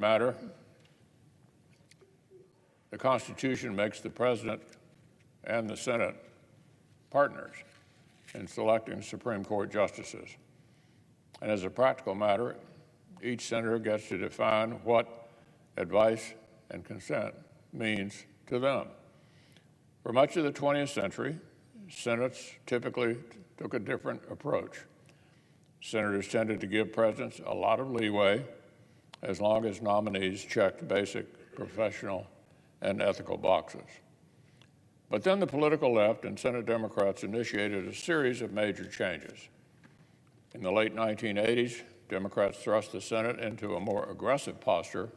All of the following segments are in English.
matter, the Constitution makes the President and the Senate partners in selecting Supreme Court justices. And as a practical matter, each senator gets to define what advice and consent means to them. For much of the 20th century, Senates typically took a different approach. Senators tended to give presidents a lot of leeway as long as nominees checked basic professional and ethical boxes. But then the political left and Senate Democrats initiated a series of major changes. In the late 1980s, Democrats thrust the Senate into a more aggressive posture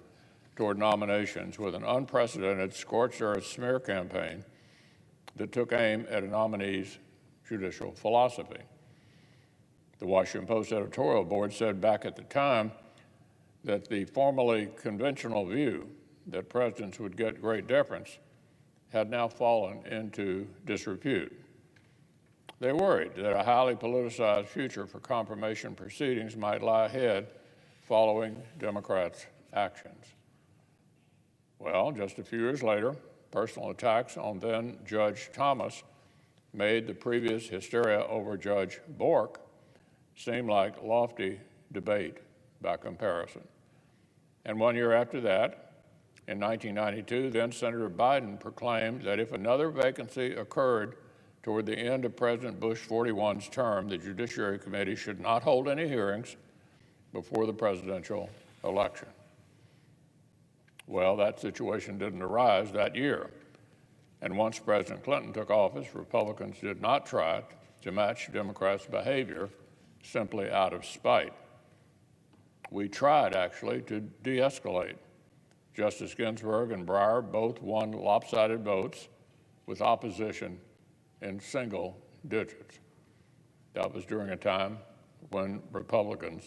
toward nominations with an unprecedented scorched earth smear campaign that took aim at a nominee's judicial philosophy. The Washington Post editorial board said back at the time that the formerly conventional view that presidents would get great deference had now fallen into disrepute. They worried that a highly politicized future for confirmation proceedings might lie ahead following Democrats' actions. Well, just a few years later, personal attacks on then Judge Thomas made the previous hysteria over Judge Bork seem like lofty debate by comparison. And 1 year after that, in 1992, then Senator Biden proclaimed that if another vacancy occurred toward the end of President Bush 41's term, the Judiciary Committee should not hold any hearings before the presidential election. Well, that situation didn't arise that year. And once President Clinton took office, Republicans did not try to match Democrats' behavior simply out of spite. We tried, actually, to de-escalate. Justice Ginsburg and Breyer both won lopsided votes with opposition in single digits. That was during a time when Republicans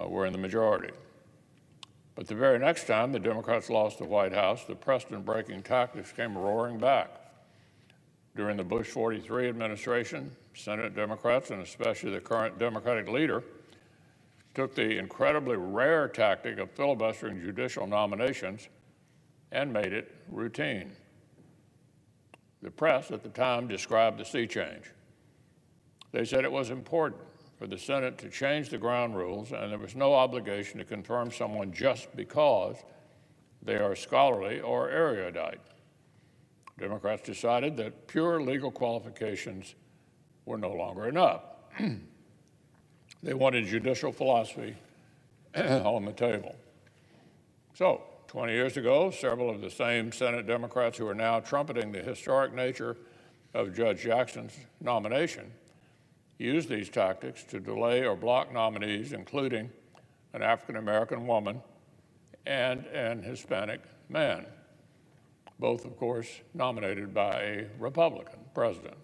were in the majority. But the very next time the Democrats lost the White House, the precedent-breaking tactics came roaring back. During the Bush 43 administration, Senate Democrats, and especially the current Democratic leader, took the incredibly rare tactic of filibustering judicial nominations and made it routine. The press at the time described the sea change. They said it was important for the Senate to change the ground rules, and there was no obligation to confirm someone just because they are scholarly or erudite. Democrats decided that pure legal qualifications were no longer enough. They wanted judicial philosophy on the table. So, 20 years ago, several of the same Senate Democrats who are now trumpeting the historic nature of Judge Jackson's nomination used these tactics to delay or block nominees, including an African-American woman and an Hispanic man, both, of course, nominated by a Republican president.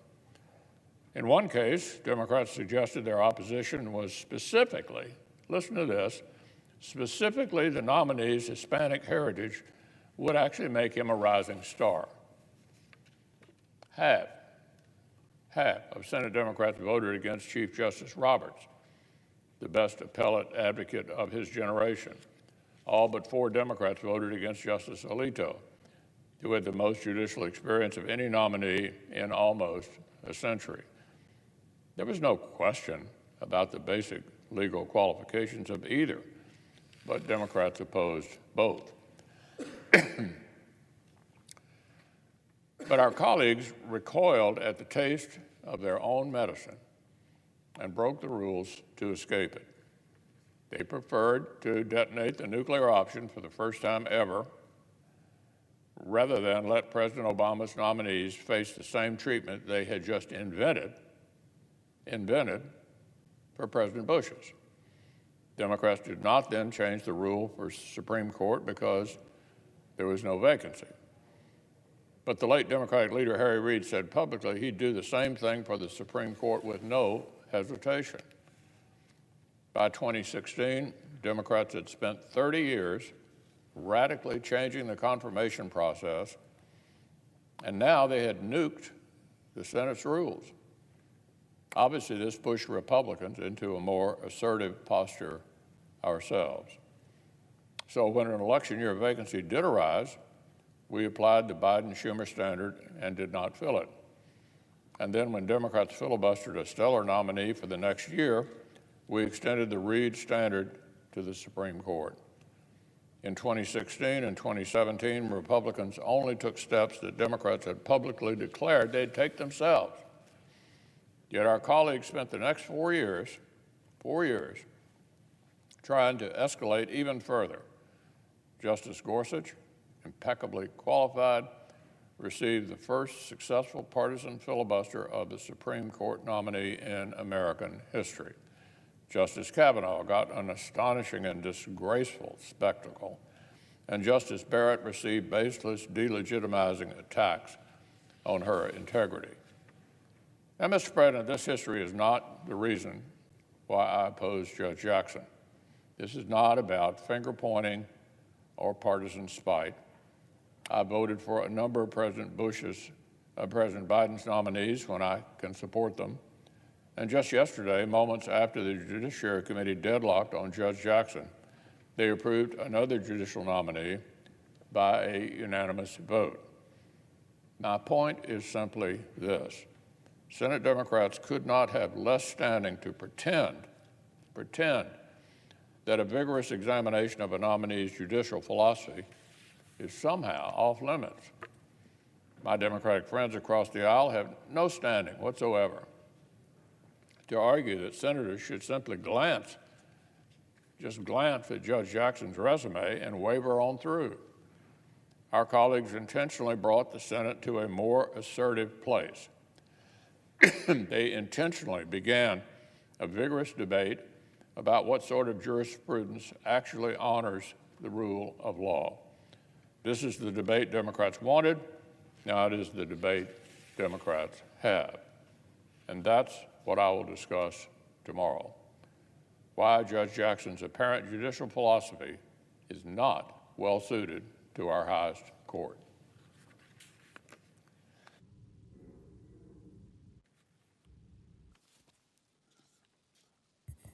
In one case, Democrats suggested their opposition was specifically, listen to this, specifically the nominee's Hispanic heritage would actually make him a rising star. Half of Senate Democrats voted against Chief Justice Roberts, the best appellate advocate of his generation. All but 4 Democrats voted against Justice Alito, who had the most judicial experience of any nominee in almost a century. There was no question about the basic legal qualifications of either, but Democrats opposed both. But our colleagues recoiled at the taste of their own medicine and broke the rules to escape it. They preferred to detonate the nuclear option for the first time ever, rather than let President Obama's nominees face the same treatment they had just invented for President Bush's. Democrats did not then change the rule for Supreme Court because there was no vacancy. But the late Democratic leader Harry Reid said publicly he'd do the same thing for the Supreme Court with no hesitation. By 2016, Democrats had spent 30 years radically changing the confirmation process, and now they had nuked the Senate's rules. Obviously, this pushed Republicans into a more assertive posture ourselves. So when an election year vacancy did arise, we applied the Biden-Schumer standard and did not fill it. And then when Democrats filibustered a stellar nominee for the next year, we extended the Reid standard to the Supreme Court. In 2016 and 2017, Republicans only took steps that Democrats had publicly declared they'd take themselves. Yet our colleagues spent the next 4 years, trying to escalate even further. Justice Gorsuch, impeccably qualified, received the first successful partisan filibuster of the Supreme Court nominee in American history. Justice Kavanaugh got an astonishing and disgraceful spectacle, and Justice Barrett received baseless, delegitimizing attacks on her integrity. Now, Mr. President, this history is not the reason why I oppose Judge Jackson. This is not about finger-pointing or partisan spite. I voted for a number of President Biden's nominees when I can support them. And just yesterday, moments after the Judiciary Committee deadlocked on Judge Jackson, they approved another judicial nominee by a unanimous vote. My point is simply this. Senate Democrats could not have less standing to pretend that a vigorous examination of a nominee's judicial philosophy is somehow off limits. My Democratic friends across the aisle have no standing whatsoever to argue that senators should simply just glance at Judge Jackson's resume and waver on through. Our colleagues intentionally brought the Senate to a more assertive place. They intentionally began a vigorous debate about what sort of jurisprudence actually honors the rule of law. This is the debate Democrats wanted. Now it is the debate Democrats have. And that's what I will discuss tomorrow. Why Judge Jackson's apparent judicial philosophy is not well suited to our highest court.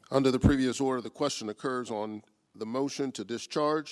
Under the previous order, the question occurs on the motion to discharge